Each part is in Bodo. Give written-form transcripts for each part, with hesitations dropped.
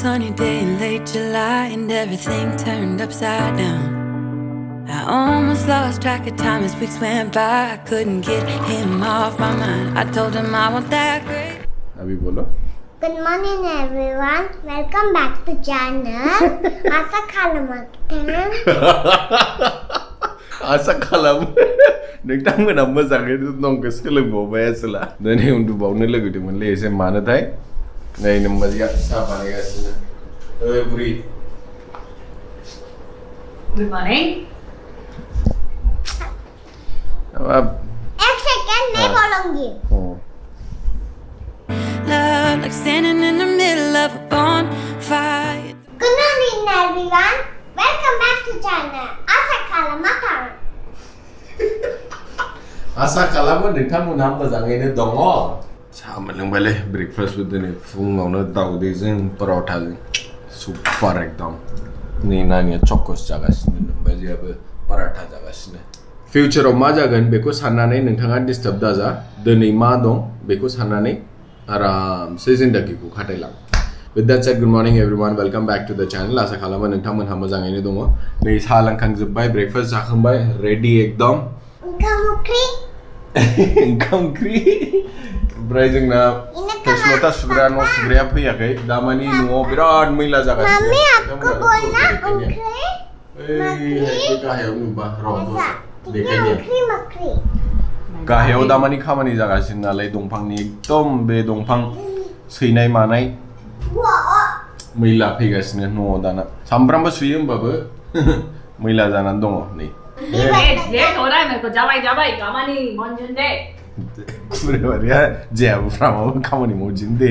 sunny day in late July and everything turned upside down. I almost lost track of time as weeks went by. I couldn't get him off my mind. I told him I want that great. Abhi bolo. Good morning everyone. Welcome back to channel. Asa khalam Asa khalam. Nagtang mo naman sa akin nung kasi mo ba sila. Dani undu baw na lagu di man le se mana thai. Nai naman ya sa palega sila. Oy buri. Good morning. एक सेकंड मैं बोलूंगी. Love like standing in the middle of a bonfire. Good morning everyone. Welcome back to channel. Asa khalam Asa khalam nagtang mo naman sa akin dongo. Sama lang bale breakfast with the fung na daw de zin paratha super ekdam. Ni nani chokos jagas ni baje ab paratha jagas ne. Future of ma jagan beko sananai nongthanga disturb da ja doni ma dong beko sananai aram se zindagi ko khatailang. With that said, good morning everyone. Welcome back to the channel. Asa khalama nongthangmon ha mojangai dongo. Nei sa langkhang jibbai breakfast jakhangbai ready ekdam. Income kri. Brazing na Tesla sugra no sugra phyakai damani no birat maila jaga. Mummy आपको बोलना उंगली ए का है नु बा रो मकरी गाहायाव दामानि खामानि जागासिनो नालाय दंफांनि एकदम बे दंफां सैनाय मानाय मैला फैगासिनो न'आव दाना सामफ्रामबो सुयो होमबाबो मैला जानानै दङ नै ये थोड़ा मेरे को जाबाय खामानि मनजुनदे कुरेबारिया जेबो फ्रामाबो खामानि मावजिनदे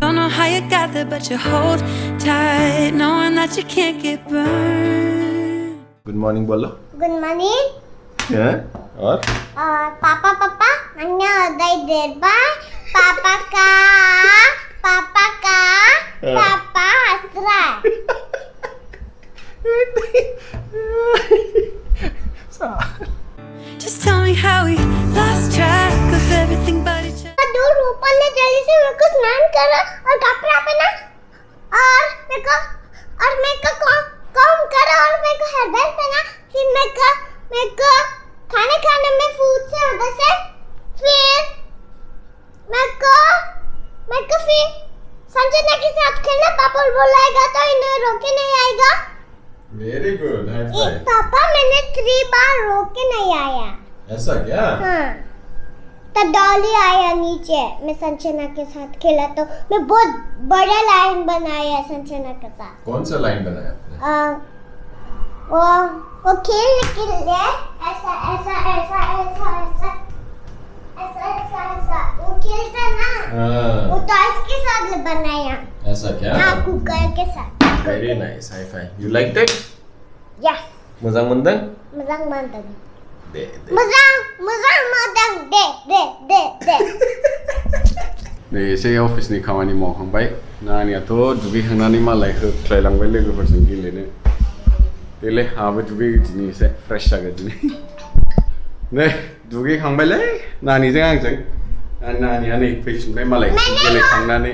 Don't know how you got there, but you hold tight, knowing that you can't get burned. Good morning बोलो. Good morning. हैं और पापा अन्य उदय देर बाय पापा का पापा हंस रहा है. Just tell me how we lost track of everything but each other. दूर ऊपर ले जल्दी से मेरे को स्नान करा और कपड़ा पहना और मेरे को कॉम करा और मेरे को हेयर बैंड पहना फिर मेरे को खाने में फूड से उधर से फिर मेरे को फिर संजना के साथ खेलना पापा बुलाएगा तो इन्हें रोके नहीं आएगा. Very good. पापा मैंने 3 बार रोके नहीं आया. ऐसा क्या? हाँ. तब डॉली आया नीचे मैं संजना के साथ खेला तो मैं बहुत बड़ा लाइन बनाया संजना के साथ. कौन सा लाइन बनाया आपने? वो खेलने के लिए ऐसा वो खेलता ना वो टॉयज के साथ बनाया. ऐसा क्या? हाँ कुकर के साथ. Very nice, high five. You liked it? Yes. Mazang mandang? Mazang mandang. De. Mazang mandang de. Ne se office ni khamani mawkhangbai. Nani ato dugi hangnani malai khlailangbay logoforjong gilene. Tele habu dugi ni se fresh jaga dini. Ne dugi khangbai le nani jang angjang. Nani ani patient bai malai gele khangnani.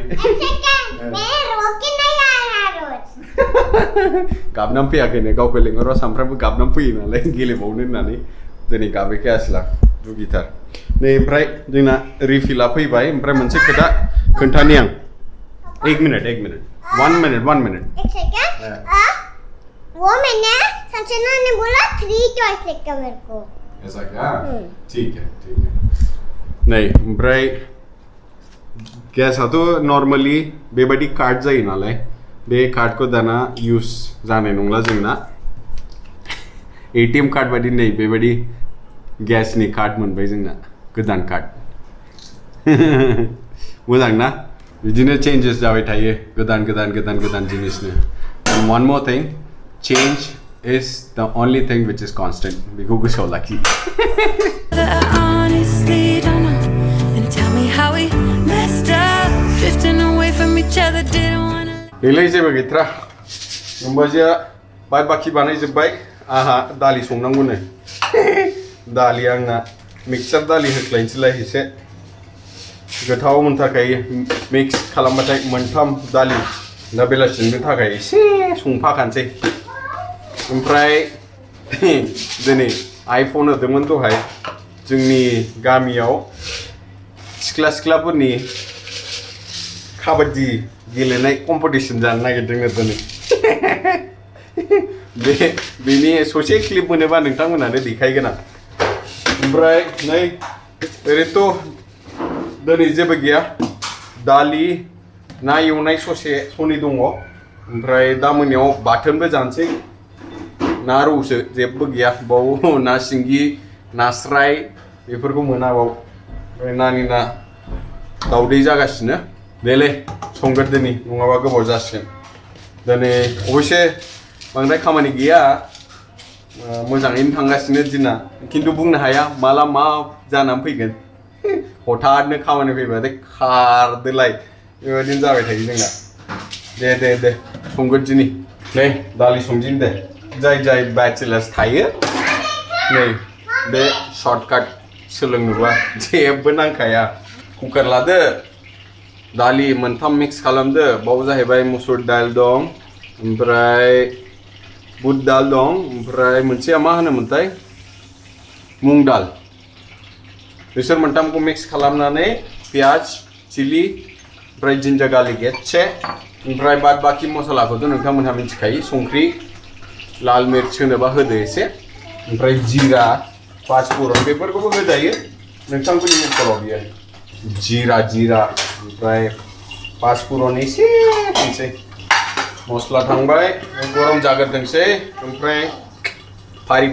मैं रोके नहीं आया रोज. Gabnam fyakai ne gaukoi lengoro samframbo gabnam fैयो नालाय गेलेबावनो होननानै दिनै गाबैखाय आसला दुगिथार. नै ओमफ्राय जोंना रिफिला फैबाय ओमफ्राय मोनसे खोथा खोन्थानि आं. 1 मिनिट 1 मिनिट. एक सेकंड. वो मैंने संजना ने बोला 3 टॉयज लेकर मेरे को. ऐसा क्या? ठीक है. नै ओमफ्राय ग्यासाथ' नर्माली बेबायदि कार्ड जायो नालाय बे कार्डखौ दाना युज जानाय नंला जोंना एटीएम कार्ड बायदि नै बेबायदि ग्यासनि कार्ड मोनबाय जोंना गोदान कार्ड मोजां ना बिदिनो चेन्जेस जाबाय थायो गोदान जिनिसनो and one more thing change is the only thing which is constant बेखौ गोसोआव लाखि. I honestly don't know. And tell me how we messed up, drifting away from each other, didn't wanna. Nilai जेबो गैथ्रा होमबाजिया बाद बाखि बानायजोब्बाय आहा दालि संनांगौ नै दालि आंना मिक्सचार दालि होख्लायनोसैलाय एसे गोथाव मोनथारखायो मिक्स खालामबाथाय मोनथाम दालि दा बेलासिनि थाखाय एसे संफाखानोसै ओमफ्राय दिनै आइफन होदोंमोन दहाय जोंनि गामियाव सिख्लाफोरनि काबाड्डि गेलेनाय कम्पिटिसन जानो नागिरदों दिनै बेनि ससे क्लिप मोनोबा नोंथांमोनानो देखायगोन आं ओमफ्राय नै ओरैनोथ' दिनै जेबो गैया दालि ना एवनाय सनै दङ ओमफ्राय दा मोनायाव बाथोनबो जानोसै ना रौसो जेबो गैया बाव ना सिंगि नास्राय बेफोरखौ मोना बाव ओमफ्राय नानि ना दावदै जागासिनो देलै संगोन दिनै नङाबा गोबाव जासिगोन दिनै अबयसे बांद्राय खामानि गैया मोजाङैनो थांगासिनो दिना खिन्थु बुंनो हाया माला मा जानानै फैगोन हठातनो खामानि फैबाथाय खारदोलाय बेबायदिनो जाबाय थायो जोंना दे संगोन दिनै नै दालि संदिनि दे जाय बेचेलार्स थायो नै बे सर्टकाट सोलोंनोबा जेबो नांखाया कुकार लादो दालि मोनथाम मिक्स खालामदो बाव जाहैबाय मुसुर दाल दं ओमफ्राय बुट दाल दं ओमफ्राय मोनसेया मा होनोमोनथाय मुग दाल बिसोर मोनथामखौ मिक्स खालामनानै पियाज चिलि ओमफ्राय जिन्जार गार्लिक एसे ओमफ्राय बाद बाखि मसलाखौथ' नोंथांमोनहा मिथिखायो संख्रि लाल मिर्च होनोबा होदो एसे ओमफ्राय जिरा पाँचफोरन बेफोरखौबो होजायो नोंथांमोननि न'खराव बियो जिरा ओमफ्राय पाँचफोरन एसे होनोसै मस्ला थांबाय गरम जाग्रोथोंसै ओमफ्राय फारि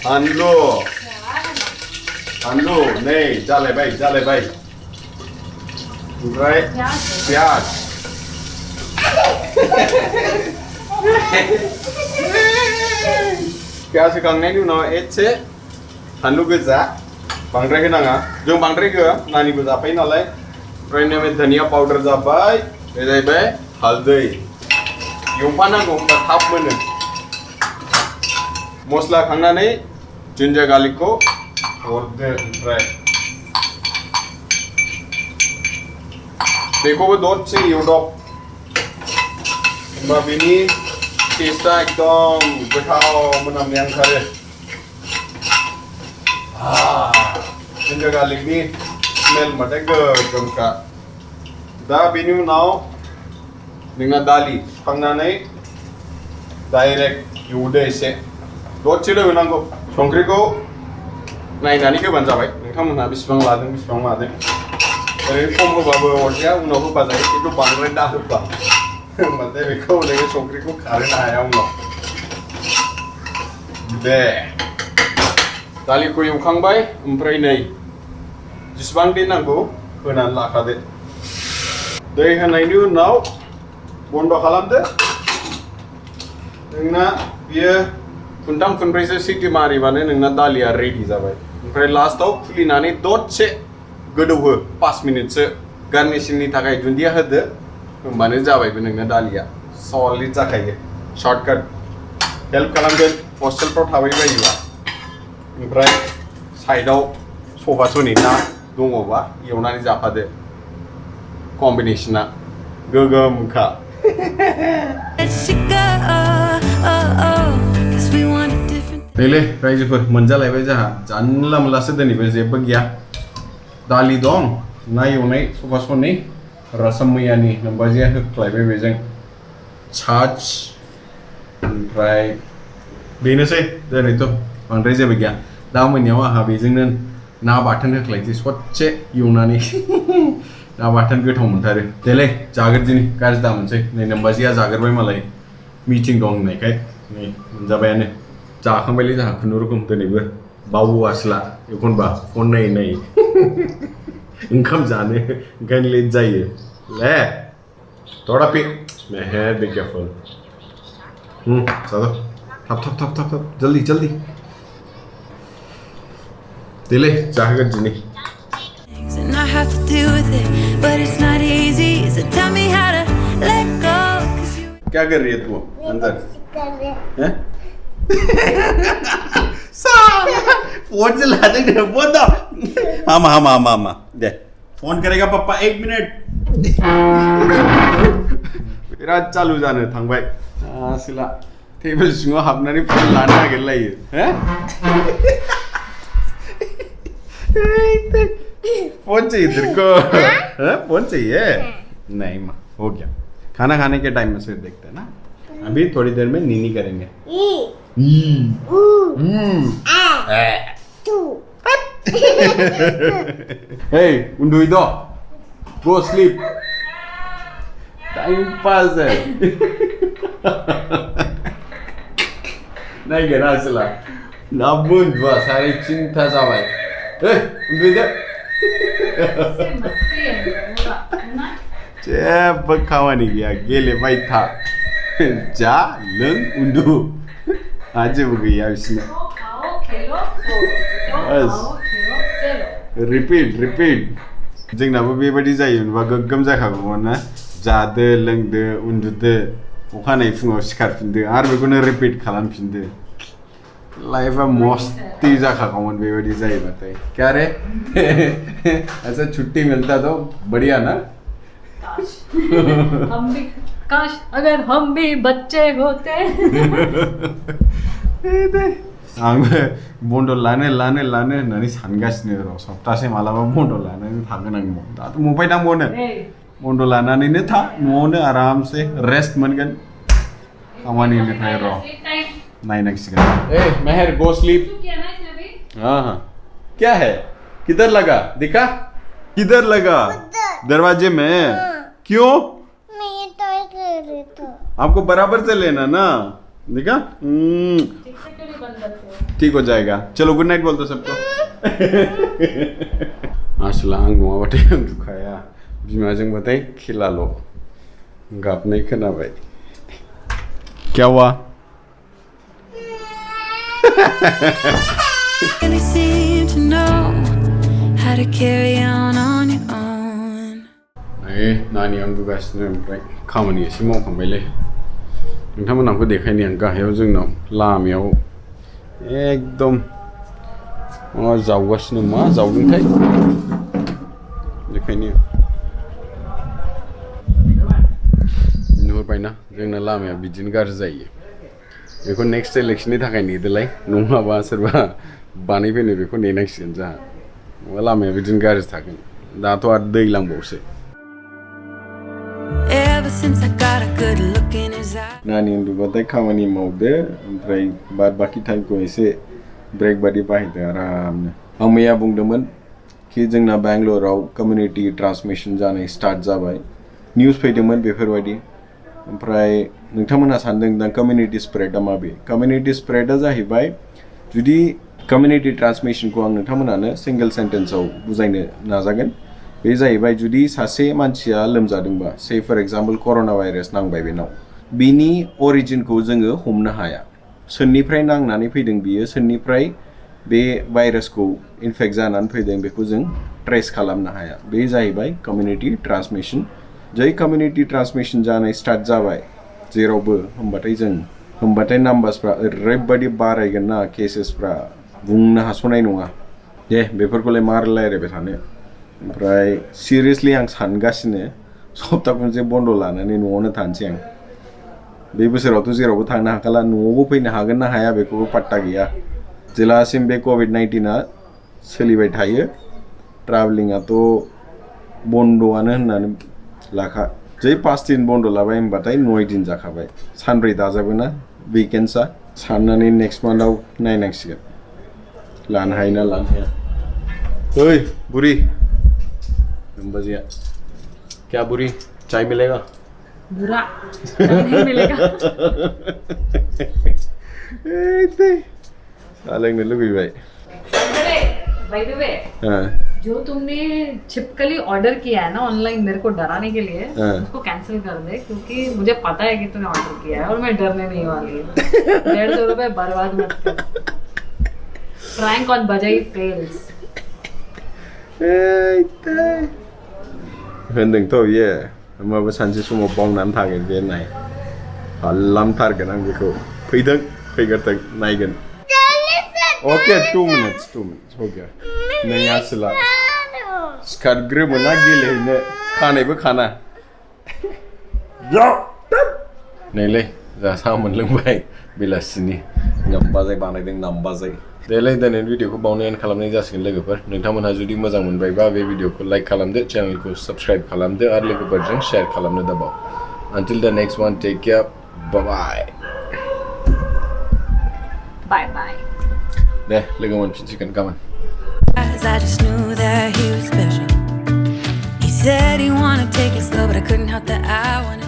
फानलु नै जालायबाय ओमफ्राय पियाज पियाज होखांनायनि उनाव एसे फानलु गोजा बांद्राय होनाङा जों बांद्राय होआ नानिबो जाफायो नालाय ओमफ्राय नैबे धनिया पाउडार जाबाय बे जाहैबाय हालदै एवफानांगौ होनबा थाब मोनो मस्ला खांनानै जिन्जार गार्लिकखौ हरदो ओमफ्राय बेखौबो दसे एवदब होमबा बेनि टेस्टआ एकदम गोथाव मोनामनाय ओंखारो जिन्जार गार्लिकनि स्मेल होनबाथाय गोगोमखा दा बेनि उनाव नोंना दालि सुखांनानै डाइरेक्ट एवदो एसे दसेल' होनांगौ संख्रिखौ नायनानै होबानो जाबाय नोंथांमोनहा बेसेबां लादों बेसेबां मादों ओरैनो खम होबाबो अरजाया उनाव होबा जायो खिन्थु बांद्राय दा होबा होनबाथाय बेखौ नोङो संख्रिखौ खारहोनो हाया उनाव दे दालिखौ एवखांबाय ओमफ्राय नै जेसेबां दै नांगौ होनानै लाखादो दै होनायनि उनाव बन्द खालामदो नोंना बियो खुनथाम खुनब्रैसो सिटी मारिबानो नोंना दालिया रेडि जाबाय ओमफ्राय लास्टआव खुलिनानै दसे गोदौहो 5 मिनिटसो गार्निशिंनि थाखाय दुन्दिया होदो होमबानो जाबायबो नोंना दालिया सलिड जाखायो शर्टकाट हेल्प खालामगोन हस्टेलफ्राव थाबाय बायोबा ओमफ्राय साइडआव सफा सनै ना दङबा एवनानै जाफादो कम्बिनेशना गोगोमखा नैलै रायजोफोर मोनजालायबाय जोंहा जानला मोनलासो दिनैबो जेबो गैया दालि दं ना एवनाय सफा सनै रसम मैयानि नोमबाजिया होख्लायबाय बेजों छाछ ओमफ्राय बेनोसै दिनैथ' बांद्राय जेबो गैया दा मोनायाव आंहा बेजोंनो ना बाथोन होख्लायसै ससे एवनानै ना बाथोन गोथाव मोनथारो देलै जागोर दिनै गाज्रि दा मोनसै नै नोमबाजिया जागोरबाय मालाय मिटिं दं होननायखाय नै मोनजाबायानो जाखांबायलै जोंहा खुनुरुखुम दिनैबो बावआसोला एखनबा फन नायै ओंखाम जानो ओंखायनो लेट जायो ले थोड़ा पे मेहर बी केयरफुल चलो थप जल्दी दिले जागोन दिनै And I have to deal with it, but it's not easy. So tell me how to let go. क्या कर रही है तू अंदर हैं फोन से लाने के फोन दो हाँ दे फोन करेगा पापा 1 मिनट बिराद चालु जानो थांबाय आसोला टेबल सिङाव हाबनानै फन लानो नागिरलायो फोन चाहिए तेरे को फोन चाहिए नहीं माँ हो गया खाना खाने के टाइम में से देखते हैं ना अभी थोड़ी देर में नीनी करेंगे Hey, undu itu. Go sleep. Time pass है. नहीं गया असला. नाबुन दवा सारी चिंता जावाई. undu itu. Cep kawan ni ya, gele baik था. जा lung undu. Aja begitu ya bisnya. Repeat. जोंनाबो बेबायदि जायो होनबा गोग्गोम जाखागौमोन ना जादो लोंदो उन्दुदो अखानायै फुङाव सिखारफिनदो आरो बेखौनो रिपिट खालामफिनदो लाइफआ मस्ती जाखागौमोन बेबायदि जायोबाथाय क्या रे ऐसा छुट्टी मिलता तो बढ़िया ना काश अगर हम भी बच्चे होते आंबो बन्द लानो होननानै सानगासिनो र' सप्तासे मालाबा बन्द लानानै थागोन आं दाथ' मबाय नांबावनो बन्द लानानैनो था न'आवनो आरामसे रेस्ट मोनगोन खामानिनिफ्राय र' नायनांसिगोन मेहर गो स्लीप हाँ क्या है किधर लगा दिखा किधर लगा दरवाजे में क्यों मैं ये टॉय कर रही था आपको बराबर से लेना ना देखा ठीक हो जाएगा चलो गुड नाइट बोल दो सबको आसला आं नङाबाथाय उन्दुखाया बिमाजोंबाथाय खेलाल' गाबनाय खोनाबाय क्या हुआ Really seem to know how to carry on your own. नानि उन्दुगासिनो ओमफ्राय खामानि एसे मावखांबायलै नोंथांमोन आंखौ देखायनि आं गाहायाव जोंनाव लामायाव एकदम मा जावगासिनो मा जावदोंथाय देखायनि नुहुरबायना जोंना लामाया बिदिनो गाज्रि जायो बेखौ नेक्स्ट इलेक्शननि थाखाय नेदोलाय नङाबा सोरबा बानायफैनो बेखौ नेनांसिगोन जोंहा नङाबा लामाया बिदिनो गाज्रि थागोन दाथ' आरो दैलांबावसो Ever since I got a good look in his eye. नानी उन्दुबाथाय खामानि मावदो ओमफ्राय बाद बाखि टाइमखौ एसे ब्रेक बादि बाहायदो आरामनो आं मैया बुंदोंमोन कि जोंना बेंगलराव कम्युनिटी ट्रान्समिशन जानाय स्टार्ट जाबाय निउज फैदोंमोन बेफोरबायदि ओमफ्राय नोंथांमोनहा सानदों दा कम्युनिटी स्प्रेडआ माबे कम्युनिटी स्प्रेडआ जाहैबाय जुदि कम्युनिटी ट्रान्समिशनखौ आं नोंथांमोनानो सिंगल सेन्टेन्सआव बुजायनो नाजागोन बे जाहैबाय जुदि सासे मानसिया लोमजादोंबा से फर एग्जाम्पल कर'ना भाइरास नांबाय बेनाव बिनि अरिजिनखौ जोङो हमनो हाया सोरनिफ्राय नांनानै फैदों बियो सोरनिफ्राय बे भाइरासखौ इनफेक्ट जानानै फैदों बेखौ जों ट्रेस खालामनो हाया बे जाहैबाय कम्युनिटी ट्रान्समिशन जै कम्युनिटी ट्रान्समिशन जानाय स्टार्ट जाबाय जेरावबो होमबाथाय नाम्बार्सफ्रा ओरैबायदि बारायगोन ना केसेसफ्रा बुंनो हास'नाय नङा दे बेफोरखौलाय मा रायलायबाय थानो ओमफ्राय सिरियासलि आं सानगासिनो सप्ता खनसे बन्द लानानै न'आवनो थानोसै आं बे बोसोरावथ' जेरावबो थांनो हाखाला न'आवबो फैनो हागोन ना हाया बेखौबो पात्ता गैया जेलासिम बे COVID-19आ सोलिबाय थायो ट्राभेलिंआथ' बन्द'आनो होननानै लाखा जै 5 दिन बन्द लाबाय होनबाथाय 9 दिन जाखाबाय सानब्रै दाजाबोना वीकेन्डसआ साननानै नेक्स्ट मान्थआव नायनांसिगोन लानो हायो ना लानो हाया ओइ बुरी बजिया क्या बुरी चाय मिलेगा बुरा नहीं मिलेगा लोंनो लुगैबाय बाय द वे जो तुमने छिपकली ऑर्डर किया है ना ऑनलाइन मेरे को डराने के लिए उसको कैंसिल कर दे क्योंकि मुझे पता है कि तूने ऑर्डर किया है और मैं डरने नहीं वाली हूँ 150 रुपए बर्बाद मत कर प्रैंक ऑन बजाई फेल्स होनदोंथ' बियो होमबाबो सानसे समाव बावनानै थागोन बे नाय खालामथारगोन आं बेखौ फैगोरथों नायगोन ओके 2 minutes हो गया नहीं आसला सिखारग्रोमोना गेलेहैनो खानायबो खाना जाव nैलै जाहा मोनलोंबाय बेलासिनि नामबाजै बानायदों नामबाजै देलाय दिनैनि भिडिअखौ बावनो एन्ड खालामनाय जासिगोन लोगोफोर नोंथांमोनहा जुदि मोजां मोनबायबा बे भिडिअखौ लाइक खालामदो चेनेलखौ साबस्क्राइब खालामदो आरो लोगोफोरजों शेयार खालामनो दाबाव until the next one take care bye bye दे लोगो मोनफिनसिगोन गाबोन I just knew that he was special. He said he wanted to take it slow, but I couldn't help that I wanted